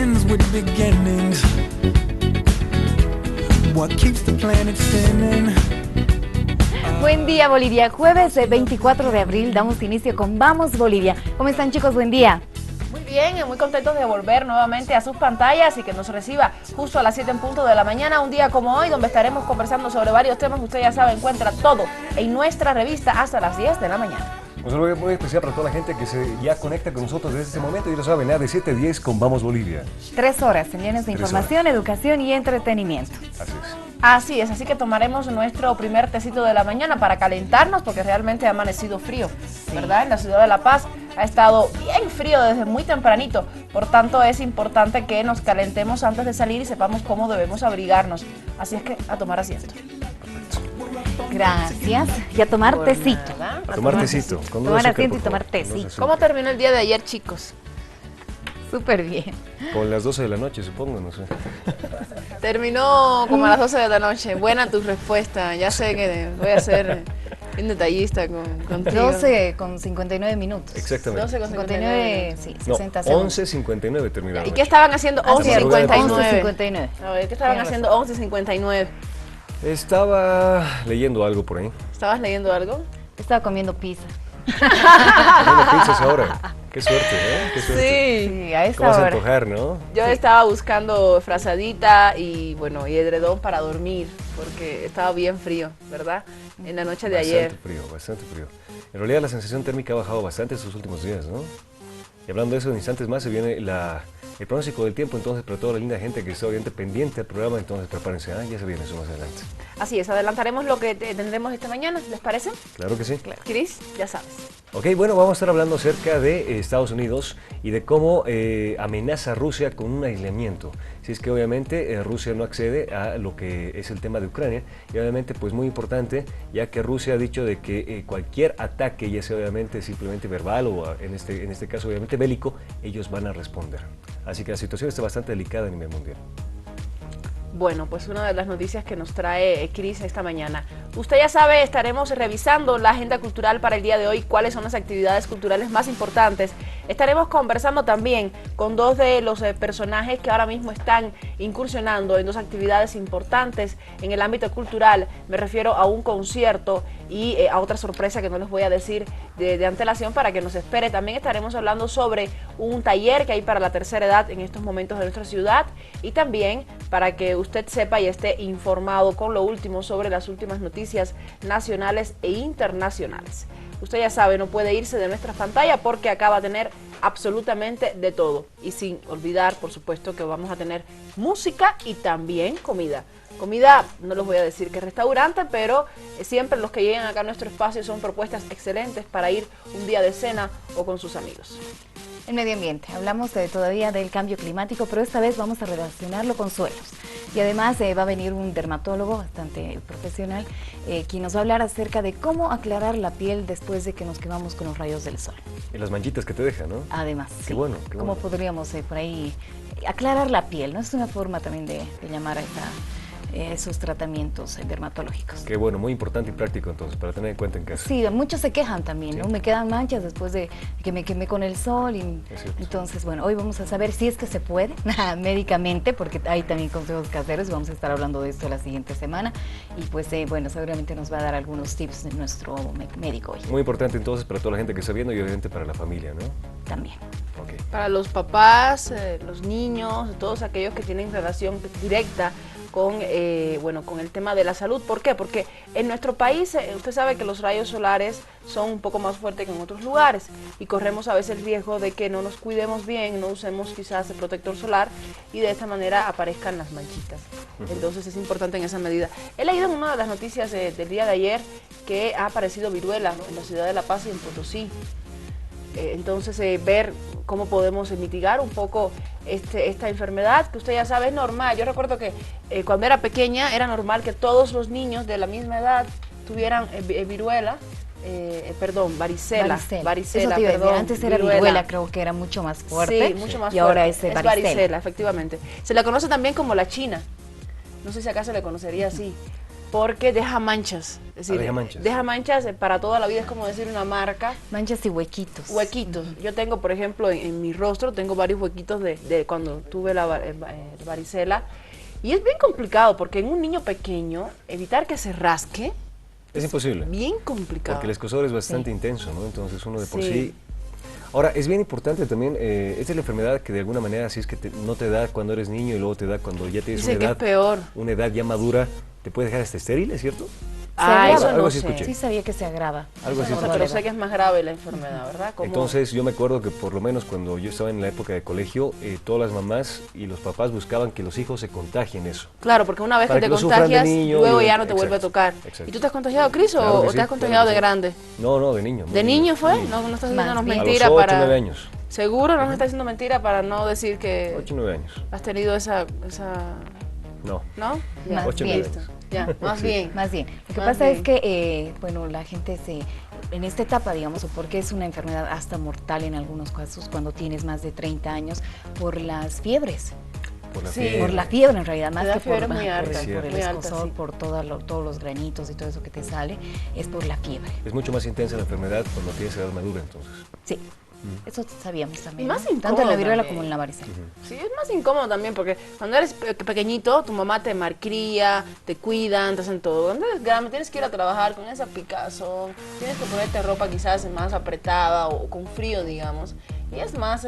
ends with beginnings. What keeps the planet spinning? Buen día, Bolivia. Jueves 24 de abril damos inicio con Vamos Bolivia. ¿Cómo están, chicos? Buen día. Muy bien, muy contentos de volver nuevamente a sus pantallas y que nos reciba justo a las 7 en punto de la mañana, un día como hoy, donde estaremos conversando sobre varios temas. Usted ya sabe, encuentra todo en nuestra revista hasta las 10 de la mañana. Un saludo muy especial para toda la gente que se ya conecta con nosotros desde este momento. Y lo saben, de 7 a 10 con Vamos Bolivia. 3 horas, señores, de información, educación y entretenimiento. Así es. Así es, así que tomaremos nuestro primer tecito de la mañana para calentarnos, porque realmente ha amanecido frío, ¿verdad? En la ciudad de La Paz ha estado bien frío desde muy tempranito, por tanto es importante que nos calentemos antes de salir y sepamos cómo debemos abrigarnos. Así es que a tomar asiento. Gracias. Y a tomar tecito. A tomar tecito. Tomar asiento y tomar tecito. ¿Cómo terminó el día de ayer, chicos? Súper bien. Con las 12 de la noche, supongo, no sé. Terminó como a las 12 de la noche. Buena tu respuesta. Ya sé que voy a ser un detallista contigo. 12 con 59 minutos. Exactamente. 12 con 59, sí, 60 no, segundos. 11:59 terminó. ¿Y qué estaban haciendo 11:59? 11:59. A ver, ¿qué estaban haciendo 11:59? Estaba leyendo algo por ahí. ¿Estabas leyendo algo? Estaba comiendo pizza. Comiendo pizzas ahora. Qué suerte, ¿eh? Qué suerte. Sí, a esa ¿Cómo vas a hora. antojar, no? Yo estaba buscando frazadita y bueno, y edredón para dormir, porque estaba bien frío, ¿verdad? En la noche de ayer. Bastante frío, bastante frío. En realidad la sensación térmica ha bajado bastante estos últimos días, ¿no? Y hablando de eso, en instantes más se viene el pronóstico del tiempo, entonces para toda la linda gente que está obviamente pendiente del programa, entonces prepárense, ya se viene eso más adelante. Así es, adelantaremos lo que tendremos esta mañana, ¿les parece? Claro que sí. Cris, ya sabes. Ok, bueno, vamos a estar hablando acerca de Estados Unidos y de cómo amenaza a Rusia con un aislamiento. Si es que obviamente Rusia no accede a lo que es el tema de Ucrania, y obviamente pues muy importante, ya que Rusia ha dicho de que cualquier ataque, ya sea obviamente simplemente verbal o en este caso obviamente bélico, ellos van a responder. Así que la situación está bastante delicada a nivel mundial. Bueno, pues una de las noticias que nos trae Cris esta mañana. Usted ya sabe, estaremos revisando la agenda cultural para el día de hoy, cuáles son las actividades culturales más importantes. Estaremos conversando también con dos de los personajes que ahora mismo están incursionando en dos actividades importantes en el ámbito cultural. Me refiero a un concierto y a otra sorpresa que no les voy a decir de antelación para que nos espere. También estaremos hablando sobre un taller que hay para la tercera edad en estos momentos de nuestra ciudad y también para que usted sepa y esté informado con lo último sobre las últimas noticias nacionales e internacionales. Usted ya sabe, no puede irse de nuestra pantalla porque acá va a tener absolutamente de todo. Y sin olvidar, por supuesto, que vamos a tener música y también comida. Comida, no les voy a decir qué restaurante, pero siempre los que llegan acá a nuestro espacio son propuestas excelentes para ir un día de cena o con sus amigos. El medio ambiente, hablamos todavía del cambio climático, pero esta vez vamos a relacionarlo con suelos. Y además va a venir un dermatólogo bastante profesional, quien nos va a hablar acerca de cómo aclarar la piel después de que nos quemamos con los rayos del sol. Y las manchitas que te dejan, ¿no? Además, Qué sí. bueno, qué ¿Cómo bueno. podríamos por ahí aclarar la piel? ¿No? Es una forma también de llamar a esos tratamientos dermatológicos. Qué bueno, muy importante y práctico entonces, para tener en cuenta en casa. Sí, muchos se quejan también, ¿no? Sí. Me quedan manchas después de que me quemé con el sol. Entonces, bueno, hoy vamos a saber si es que se puede médicamente, porque hay también consejos caseros y vamos a estar hablando de esto la siguiente semana. Y pues, bueno, seguramente nos va a dar algunos tips de nuestro médico hoy. Muy importante entonces para toda la gente que está viendo y obviamente para la familia, ¿no? También. Okay. Para los papás, los niños, todos aquellos que tienen relación directa con, con el tema de la salud. ¿Por qué? Porque en nuestro país, usted sabe que los rayos solares son un poco más fuertes que en otros lugares y corremos a veces el riesgo de que no nos cuidemos bien, no usemos quizás el protector solar y de esta manera aparezcan las manchitas. Entonces es importante en esa medida. He leído en una de las noticias del día de ayer que ha aparecido viruela en la ciudad de La Paz y en Potosí. Entonces ver cómo podemos mitigar un poco esta enfermedad, que usted ya sabe es normal. Yo recuerdo que cuando era pequeña era normal que todos los niños de la misma edad tuvieran viruela, varicela. Eso te iba a decir, antes era viruela, creo que era mucho más fuerte. Sí, mucho más y fuerte. ahora es varicela. Efectivamente. Se la conoce también como la china. No sé si acá se le conocería así. porque deja manchas. Es decir, deja manchas. Para toda la vida, es como decir una marca. Manchas y huequitos. Huequitos. Yo tengo, por ejemplo, en mi rostro, tengo varios huequitos de cuando tuve la varicela. Y es bien complicado, porque en un niño pequeño, evitar que se rasque es imposible. Bien complicado. Porque el escozor es bastante intenso, ¿no? Entonces uno de por Sí. sí... Ahora, es bien importante también, esta es la enfermedad que de alguna manera, si es que no te da cuando eres niño y luego te da cuando ya tienes Dicen que es peor. una edad ya madura, te puede dejar hasta estéril, ¿es cierto? Ah, agrava. eso Algo no así sé. escuché. Sí sabía que se agrava. Algo así No sé, escuché. pero sé que es más grave la enfermedad, ¿verdad? ¿Cómo? Entonces yo me acuerdo que por lo menos cuando yo estaba en la época de colegio, todas las mamás y los papás buscaban que los hijos se contagien eso. Claro, porque una vez Para que que te no sufran de contagias, niño luego y- ya no te vuelve a exacto, tocar. exacto. ¿Y tú te has contagiado, Cris, Claro o que te sí, has contagiado claro que de sí. grande? No, de niño. ¿De niño fue? Sí. No estás Más diciéndonos bien. mentira A los 8, para... 9 años. ¿Seguro no nos estás diciendo mentira para no decir que 8, 9 años. has tenido esa... No. ¿No? Más 8, bien. 9 años. Ya, más Sí. bien. Más bien. Lo que Más pasa bien. es que, bueno, la gente en esta etapa, digamos, o porque es una enfermedad hasta mortal en algunos casos, cuando tienes más de 30 años, por las fiebres. Por la Sí. fiebre. Por la fiebre en realidad, más Te da que por, fiebre muy por alta, el, por el muy alta, escozor, sí. por todos los granitos y todo eso que te sale, es por la fiebre. Es mucho más intensa la enfermedad cuando tienes edad madura, entonces. Sí, eso sabíamos también. Y más ¿no? Tanto en incómodo la viruela también. como en la varicela. Sí, es más incómodo también porque cuando eres pequeñito, tu mamá te malcría, te cuidan, te hacen todo. Cuando eres grande, tienes que ir a trabajar con esa picazón, tienes que ponerte ropa quizás más apretada o con frío, digamos. Y es más,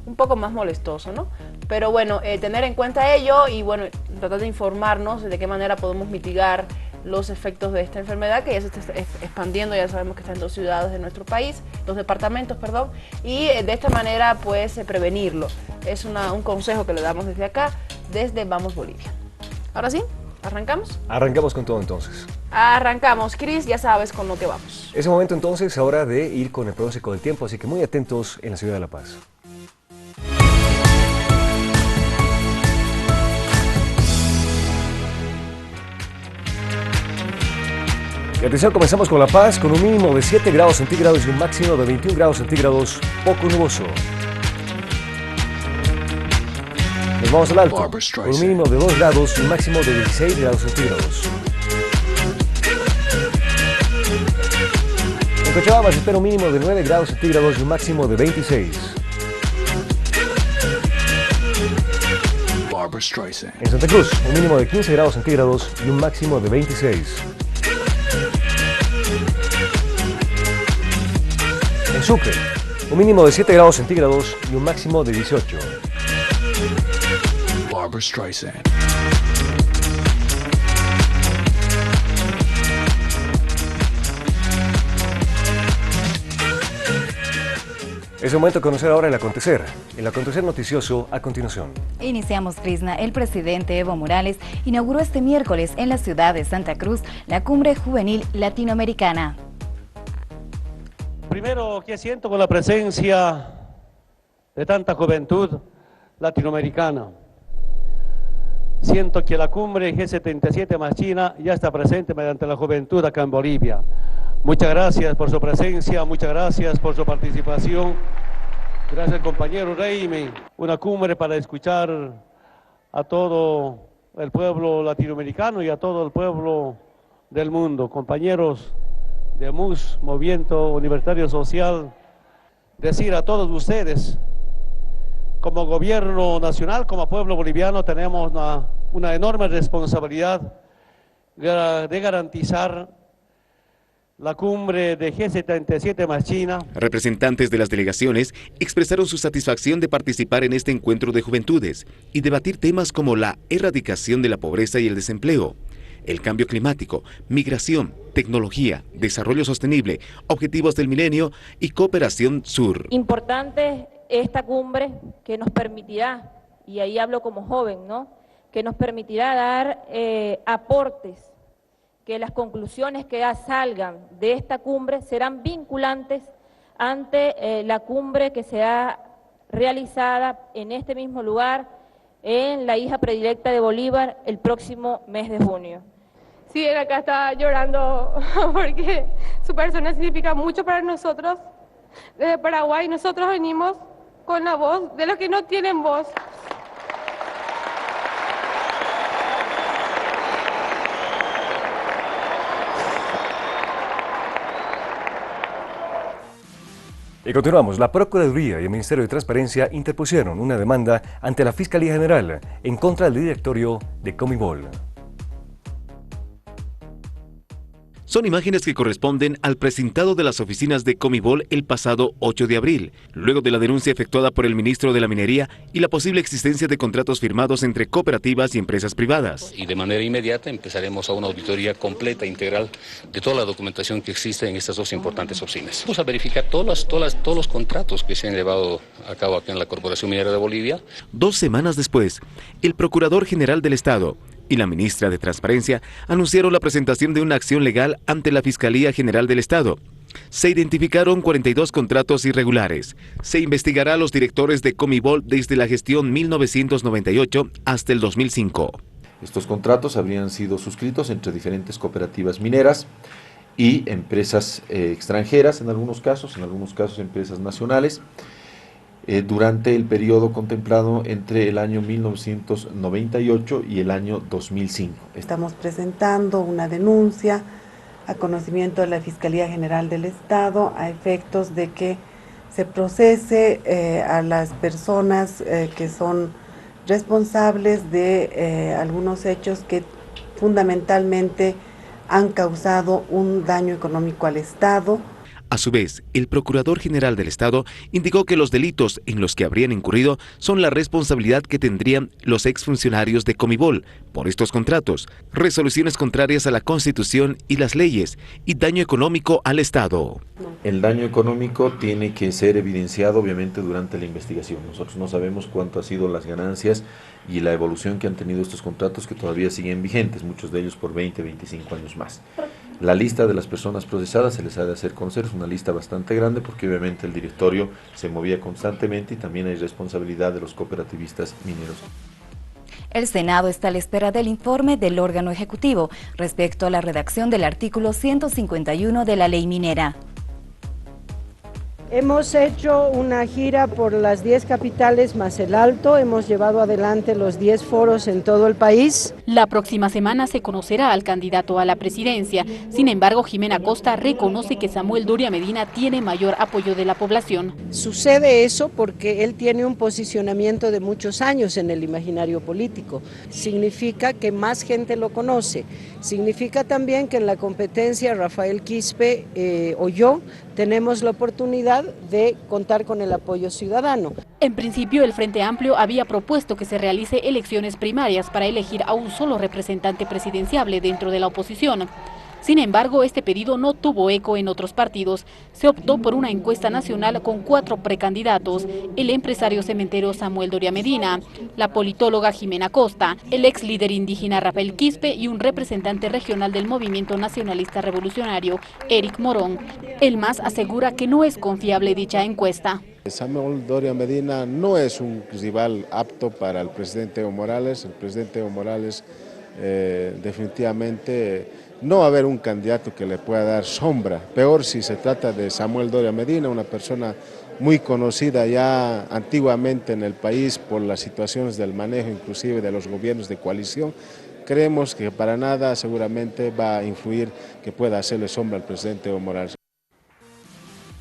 un poco más molestoso, ¿no? Pero bueno, tener en cuenta ello y bueno, tratar de informarnos de qué manera podemos mitigar los efectos de esta enfermedad que ya se está expandiendo, ya sabemos que está en 2 ciudades de nuestro país, 2 departamentos, perdón, y de esta manera pues prevenirlo. Es un consejo que le damos desde acá, desde Vamos Bolivia. Ahora sí, ¿arrancamos? Arrancamos con todo entonces. Arrancamos, Cris, ya sabes con lo que vamos. Es el momento entonces ahora de ir con el pronóstico del tiempo, así que muy atentos en la ciudad de La Paz. Y atención, comenzamos con La Paz, con un mínimo de 7 grados centígrados y un máximo de 21 grados centígrados, poco nuboso. Nos vamos al alto, con un mínimo de 2 grados y un máximo de 16 grados centígrados. En Cochabamba se espera un mínimo de 9 grados centígrados y un máximo de 26. En Santa Cruz, un mínimo de 15 grados centígrados y un máximo de 26. En Sucre, un mínimo de 7 grados centígrados y un máximo de 18. Es el momento de conocer ahora el acontecer noticioso a continuación. Iniciamos, Krishna. El presidente Evo Morales inauguró este miércoles en la ciudad de Santa Cruz la Cumbre Juvenil Latinoamericana. Primero, ¿qué siento con la presencia de tanta juventud latinoamericana? Siento que la cumbre G77 más China ya está presente mediante la juventud acá en Bolivia. Muchas gracias por su presencia, muchas gracias por su participación. Gracias, compañero Reimi. Una cumbre para escuchar a todo el pueblo latinoamericano y a todo el pueblo del mundo. Compañeros de MUS, Movimiento Universitario Social, decir a todos ustedes, como gobierno nacional, como pueblo boliviano, tenemos una enorme responsabilidad de garantizar la cumbre de G77 más China. Representantes de las delegaciones expresaron su satisfacción de participar en este encuentro de juventudes y debatir temas como la erradicación de la pobreza y el desempleo, el cambio climático, migración, tecnología, desarrollo sostenible, objetivos del milenio y cooperación sur. Importante esta cumbre que nos permitirá, y ahí hablo como joven, ¿no?, que nos permitirá dar aportes, que las conclusiones que salgan de esta cumbre serán vinculantes ante la cumbre que será realizada en este mismo lugar, en la hija predilecta de Bolívar, el próximo mes de junio. Sí, él acá está llorando porque su persona significa mucho para nosotros. Desde Paraguay nosotros venimos con la voz de los que no tienen voz. Y continuamos. La Procuraduría y el Ministerio de Transparencia interpusieron una demanda ante la Fiscalía General en contra del directorio de Comibol. Son imágenes que corresponden al precintado de las oficinas de Comibol el pasado 8 de abril, luego de la denuncia efectuada por el ministro de la Minería y la posible existencia de contratos firmados entre cooperativas y empresas privadas. Y de manera inmediata empezaremos a una auditoría completa, integral, de toda la documentación que existe en estas dos importantes oficinas. Vamos a verificar todos los contratos que se han llevado a cabo aquí en la Corporación Minera de Bolivia. 2 semanas después, el Procurador General del Estado y la ministra de Transparencia anunciaron la presentación de una acción legal ante la Fiscalía General del Estado. Se identificaron 42 contratos irregulares. Se investigará a los directores de Comibol desde la gestión 1998 hasta el 2005. Estos contratos habrían sido suscritos entre diferentes cooperativas mineras y empresas extranjeras en algunos casos empresas nacionales, durante el periodo contemplado entre el año 1998 y el año 2005. Estamos presentando una denuncia a conocimiento de la Fiscalía General del Estado a efectos de que se procese a las personas que son responsables de algunos hechos que fundamentalmente han causado un daño económico al Estado. A su vez, el Procurador General del Estado indicó que los delitos en los que habrían incurrido son la responsabilidad que tendrían los exfuncionarios de Comibol por estos contratos, resoluciones contrarias a la Constitución y las leyes y daño económico al Estado. El daño económico tiene que ser evidenciado obviamente durante la investigación. Nosotros no sabemos cuánto han sido las ganancias y la evolución que han tenido estos contratos que todavía siguen vigentes, muchos de ellos por 20, 25 años más. La lista de las personas procesadas se les ha de hacer conocer, es una lista bastante grande porque obviamente el directorio se movía constantemente y también hay responsabilidad de los cooperativistas mineros. El Senado está a la espera del informe del órgano ejecutivo respecto a la redacción del artículo 151 de la ley minera. Hemos hecho una gira por las 10 capitales más el Alto, hemos llevado adelante los 10 foros en todo el país. La próxima semana se conocerá al candidato a la presidencia. Sin embargo, Jimena Costa reconoce que Samuel Doria Medina tiene mayor apoyo de la población. Sucede eso porque él tiene un posicionamiento de muchos años en el imaginario político. Significa que más gente lo conoce. Significa también que en la competencia Rafael Quispe o yo tenemos la oportunidad de contar con el apoyo ciudadano. En principio, el Frente Amplio había propuesto que se realice elecciones primarias para elegir a un solo representante presidenciable dentro de la oposición. Sin embargo, este pedido no tuvo eco en otros partidos. Se optó por una encuesta nacional con 4 precandidatos: el empresario cementero Samuel Doria Medina, la politóloga Jimena Costa, el ex líder indígena Rafael Quispe y un representante regional del Movimiento Nacionalista Revolucionario, Eric Morón. El MAS asegura que no es confiable dicha encuesta. Samuel Doria Medina no es un rival apto para el presidente Evo Morales. El presidente Evo Morales definitivamente no va a haber un candidato que le pueda dar sombra. Peor si se trata de Samuel Doria Medina, una persona muy conocida ya antiguamente en el país por las situaciones del manejo inclusive de los gobiernos de coalición. Creemos que para nada seguramente va a influir que pueda hacerle sombra al presidente Evo Morales.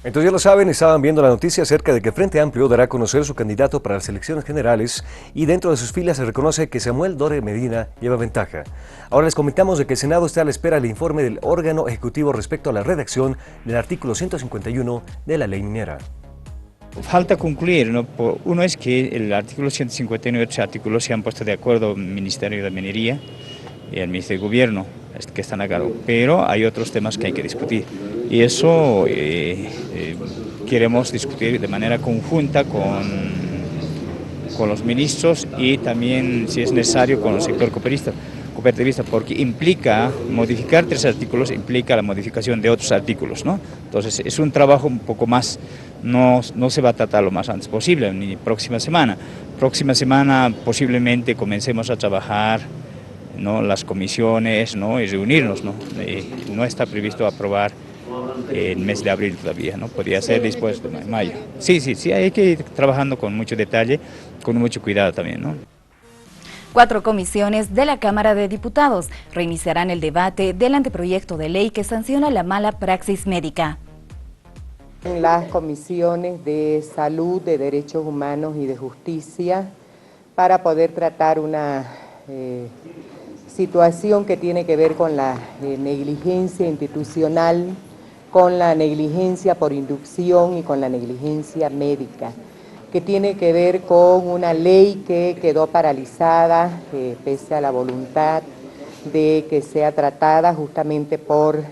Entonces ya lo saben, estaban viendo la noticia acerca de que Frente Amplio dará a conocer su candidato para las elecciones generales y dentro de sus filas se reconoce que Samuel Doria Medina lleva ventaja. Ahora les comentamos de que el Senado está a la espera del informe del órgano ejecutivo respecto a la redacción del artículo 151 de la ley minera. Falta concluir, ¿no? Uno es que el artículo 151 y otros artículos se han puesto de acuerdo el Ministerio de Minería y el Ministerio de Gobierno, que están a cargo, pero hay otros temas que hay que discutir y eso queremos discutir de manera conjunta con los ministros y también, si es necesario, con el sector cooperativista, porque implica modificar 3 artículos, implica la modificación de otros artículos, ¿no? Entonces es un trabajo un poco más, no se va a tratar lo más antes posible, ni próxima semana. Próxima semana posiblemente comencemos a trabajar, ¿no?, las comisiones, ¿no?, y reunirnos, ¿no? No está previsto aprobar en el mes de abril todavía, ¿no? Podría ser después de mayo. Sí, hay que ir trabajando con mucho detalle, con mucho cuidado también, ¿no? 4 comisiones de la Cámara de Diputados reiniciarán el debate del anteproyecto de ley que sanciona la mala praxis médica. En las comisiones de salud, de derechos humanos y de justicia para poder tratar una situación que tiene que ver con la negligencia institucional, con la negligencia por inducción y con la negligencia médica, que tiene que ver con una ley que quedó paralizada pese a la voluntad de que sea tratada justamente por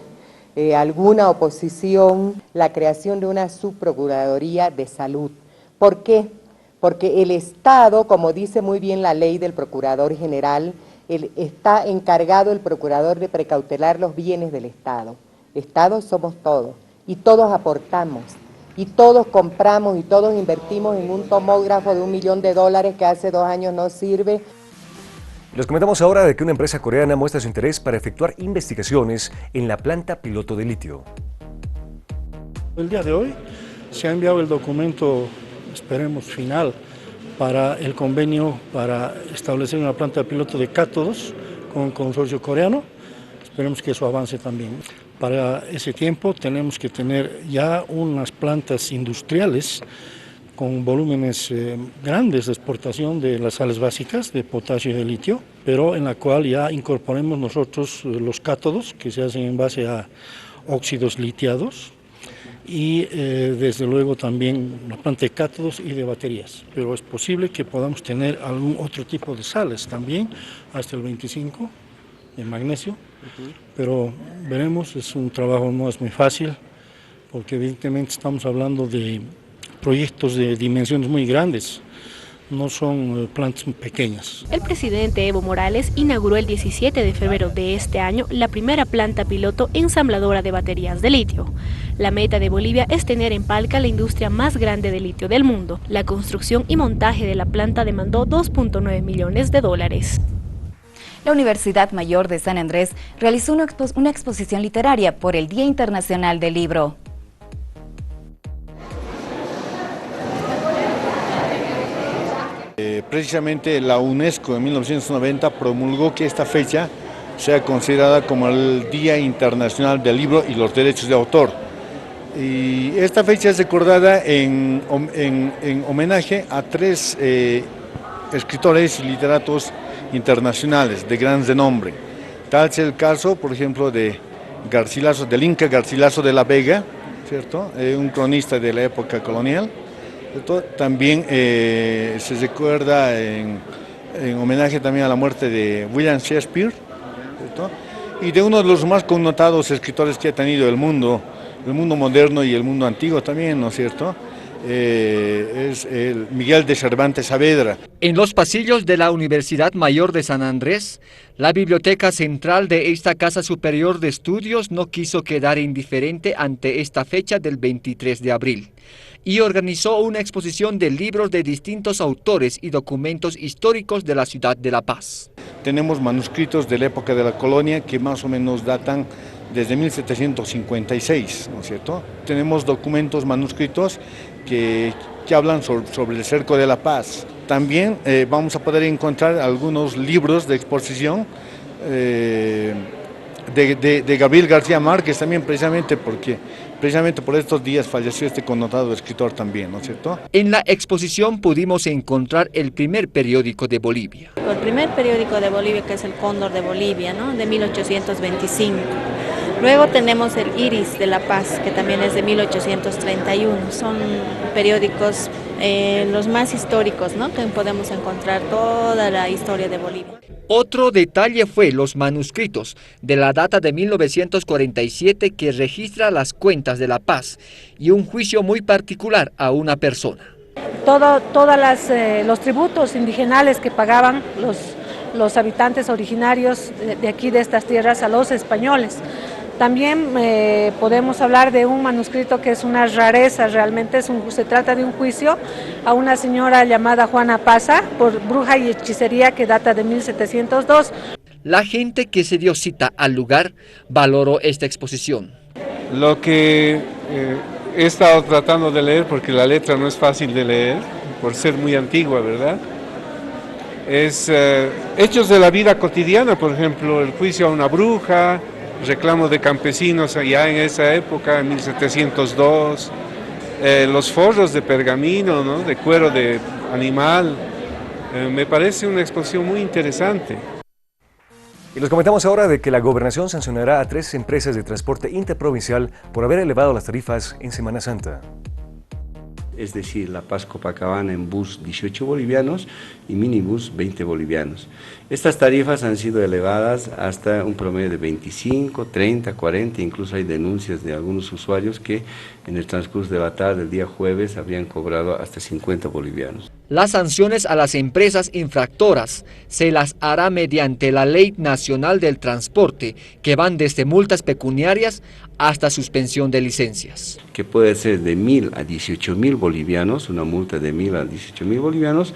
alguna oposición, la creación de una subprocuraduría de salud. ¿Por qué? Porque el Estado, como dice muy bien la ley del Procurador General, está encargado el Procurador de precautelar los bienes del Estado. Estado somos todos y todos aportamos y todos compramos y todos invertimos en un tomógrafo de $1 millón que hace 2 años no sirve. Les comentamos ahora de que una empresa coreana muestra su interés para efectuar investigaciones en la planta piloto de litio. El día de hoy se ha enviado el documento, esperemos, final para el convenio para establecer una planta piloto de cátodos con un consorcio coreano. Esperemos que eso avance también. Para ese tiempo tenemos que tener ya unas plantas industriales con volúmenes grandes de exportación de las sales básicas de potasio y de litio, pero en la cual ya incorporemos nosotros los cátodos que se hacen en base a óxidos litiados y desde luego también la planta de cátodos y de baterías. Pero es posible que podamos tener algún otro tipo de sales también, hasta el 25 de magnesio, pero veremos, es un trabajo no es muy fácil, porque evidentemente estamos hablando de proyectos de dimensiones muy grandes, no son plantas pequeñas. El presidente Evo Morales inauguró el 17 de febrero de este año la primera planta piloto ensambladora de baterías de litio. La meta de Bolivia es tener en Palca la industria más grande de litio del mundo. La construcción y montaje de la planta demandó $2.9 millones. La Universidad Mayor de San Andrés realizó una exposición literaria por el Día Internacional del Libro. Precisamente la UNESCO en 1990 promulgó que esta fecha sea considerada como el Día Internacional del Libro y los Derechos de Autor. Y esta fecha es recordada en homenaje a 3 escritores y literatos internacionales de gran renombre. Tal es el caso, por ejemplo, de Garcilaso, del Inca Garcilaso de la Vega, ¿cierto? Un cronista de la época colonial. También se recuerda en homenaje también a la muerte de William Shakespeare, ¿cierto? Y de uno de los más connotados escritores que ha tenido el mundo moderno y el mundo antiguo también, ¿no es cierto? Es el Miguel de Cervantes Saavedra. En los pasillos de la Universidad Mayor de San Andrés, la biblioteca central de esta Casa Superior de Estudios no quiso quedar indiferente ante esta fecha del 23 de abril y organizó una exposición de libros de distintos autores y documentos históricos de la ciudad de La Paz. Tenemos manuscritos de la época de la colonia que más o menos datan desde 1756, ¿no es cierto? Tenemos documentos manuscritos que hablan sobre el Cerco de La Paz. También vamos a poder encontrar algunos libros de exposición de Gabriel García Márquez también, precisamente por estos días falleció este connotado escritor también, ¿no es cierto? En la exposición pudimos encontrar el primer periódico de Bolivia. El primer periódico de Bolivia, que es el Cóndor de Bolivia, ¿no? De 1825. Luego tenemos el Iris de La Paz, que también es de 1831. Son periódicos los más históricos, ¿no? Que podemos encontrar toda la historia de Bolivia. Otro detalle fue los manuscritos de la data de 1947 que registra las cuentas de La Paz y un juicio muy particular a una persona. Todos los tributos indigenales que pagaban los habitantes originarios de aquí de estas tierras a los españoles. También podemos hablar de un manuscrito que es una rareza, realmente se trata de un juicio a una señora llamada Juana Paza por bruja y hechicería que data de 1702. La gente que se dio cita al lugar valoró esta exposición. Lo que he estado tratando de leer, porque la letra no es fácil de leer, por ser muy antigua, ¿verdad? Es hechos de la vida cotidiana, por ejemplo, el juicio a una bruja, reclamos de campesinos allá en esa época, en 1702, los forros de pergamino, ¿no? De cuero de animal. Me parece una exposición muy interesante. Y les comentamos ahora de que la Gobernación sancionará a 3 empresas de transporte interprovincial por haber elevado las tarifas en Semana Santa. Es decir, La Paz Copacabana en bus 18 bolivianos y minibús 20 bolivianos. Estas tarifas han sido elevadas hasta un promedio de 25, 30, 40, incluso hay denuncias de algunos usuarios que en el transcurso de la tarde del día jueves habrían cobrado hasta 50 bolivianos. Las sanciones a las empresas infractoras se las hará mediante la Ley Nacional del Transporte, que van desde multas pecuniarias hasta suspensión de licencias. Que puede ser de 1.000 a 18.000 bolivianos, una multa de 1.000 a 18.000 bolivianos,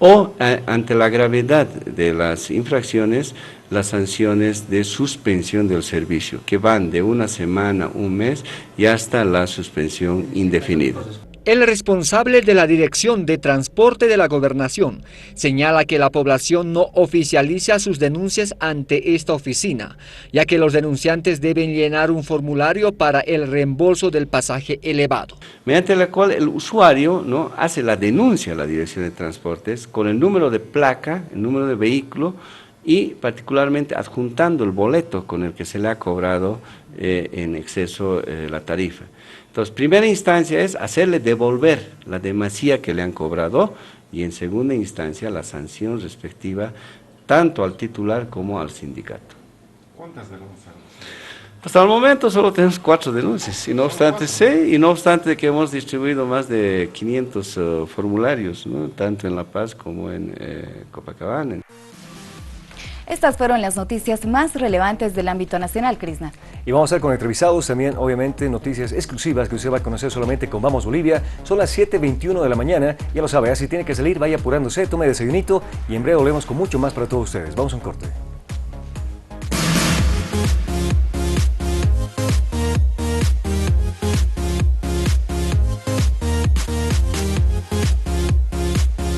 o ante la gravedad de las infracciones, las sanciones de suspensión del servicio, que van de una semana, un mes y hasta la suspensión indefinida. El responsable de la Dirección de Transporte de la Gobernación señala que la población no oficializa sus denuncias ante esta oficina, ya que los denunciantes deben llenar un formulario para el reembolso del pasaje elevado. Mediante la cual el usuario, ¿no?, hace la denuncia a la Dirección de Transportes con el número de placa, el número de vehículo y particularmente adjuntando el boleto con el que se le ha cobrado en exceso la tarifa. Entonces, primera instancia es hacerle devolver la demasía que le han cobrado y en segunda instancia la sanción respectiva tanto al titular como al sindicato. ¿Cuántas denuncias? Hasta el momento solo tenemos 4 denuncias, y no obstante que hemos distribuido más de 500 formularios, ¿no?, tanto en La Paz como en Copacabana. Estas fueron las noticias más relevantes del ámbito nacional, Krishna. Y vamos a estar con entrevistados, también obviamente noticias exclusivas que usted va a conocer solamente con Vamos Bolivia. Son las 7:21 de la mañana, ya lo sabe, si tiene que salir, vaya apurándose, tome desayunito y en breve volvemos con mucho más para todos ustedes. Vamos a un corte.